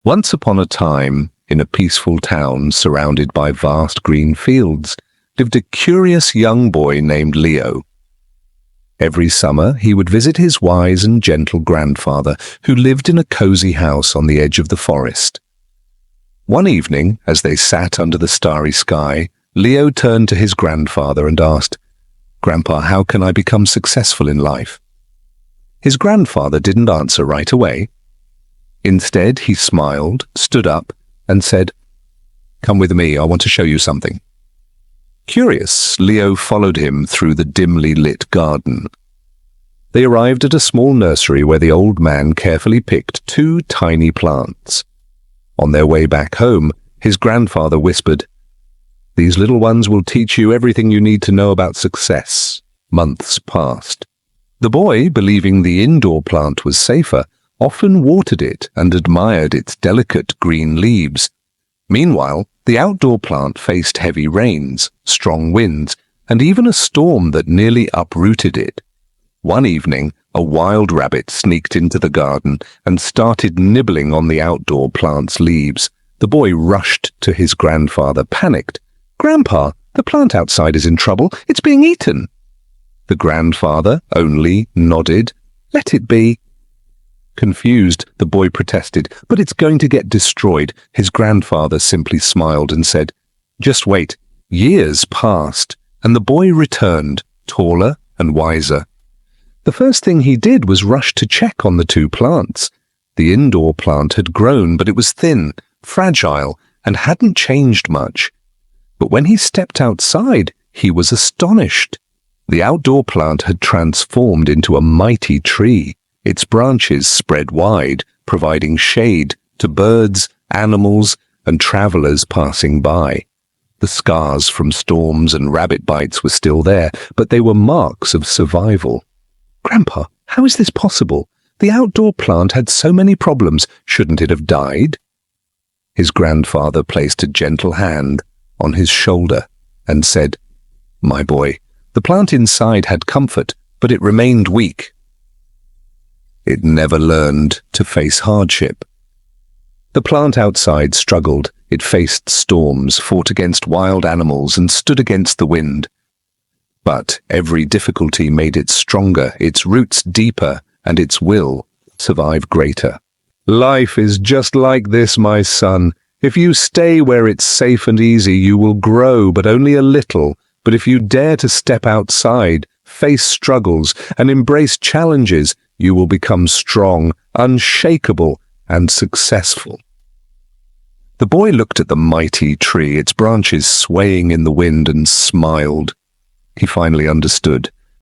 Once upon a time, in a peaceful town surrounded by vast green fields, lived a curious young boy named Leo. Every summer, he would visit his wise and gentle grandfather, who lived in a cozy house on the edge of the forest. One evening, as they sat under the starry sky, Leo turned to his grandfather and asked, "Grandpa, how can I become successful in life?" His grandfather didn't answer right away. Instead, he smiled, stood up, and said, "Come with me, I want to show you something." Curious, Leo followed him through the dimly lit garden. They arrived at a small nursery where the old man carefully picked 2 tiny plants. On their way back home, his grandfather whispered, "These little ones will teach you everything you need to know about success." Months passed. The boy, believing the indoor plant was safer, often watered it and admired its delicate green leaves. Meanwhile, the outdoor plant faced heavy rains, strong winds, and even a storm that nearly uprooted it. One evening, a wild rabbit sneaked into the garden and started nibbling on the outdoor plant's leaves. The boy rushed to his grandfather, panicked. "Grandpa, the plant outside is in trouble. It's being eaten." The grandfather only nodded. "Let it be." Confused, the boy protested, "But it's going to get destroyed." His grandfather simply smiled and said, "Just wait." Years passed, and the boy returned, taller and wiser. The first thing he did was rush to check on the 2 plants. The indoor plant had grown, but it was thin, fragile, and hadn't changed much. But when he stepped outside, he was astonished. The outdoor plant had transformed into a mighty tree. Its branches spread wide, providing shade to birds, animals, and travelers passing by. The scars from storms and rabbit bites were still there, but they were marks of survival. "Grandpa, how is this possible? The outdoor plant had so many problems. Shouldn't it have died?" His grandfather placed a gentle hand on his shoulder and said, "My boy, the plant inside had comfort, but it remained weak. It never learned to face hardship." The plant outside struggled. It faced storms, fought against wild animals, and stood against the wind. But every difficulty made it stronger, its roots deeper, and its will survive greater. "Life is just like this, my son. If you stay where it's safe and easy, you will grow, but only a little. But if you dare to step outside, face struggles, and embrace challenges, you will become strong, unshakable, and successful." The boy looked at the mighty tree, its branches swaying in the wind, and smiled. He finally understood.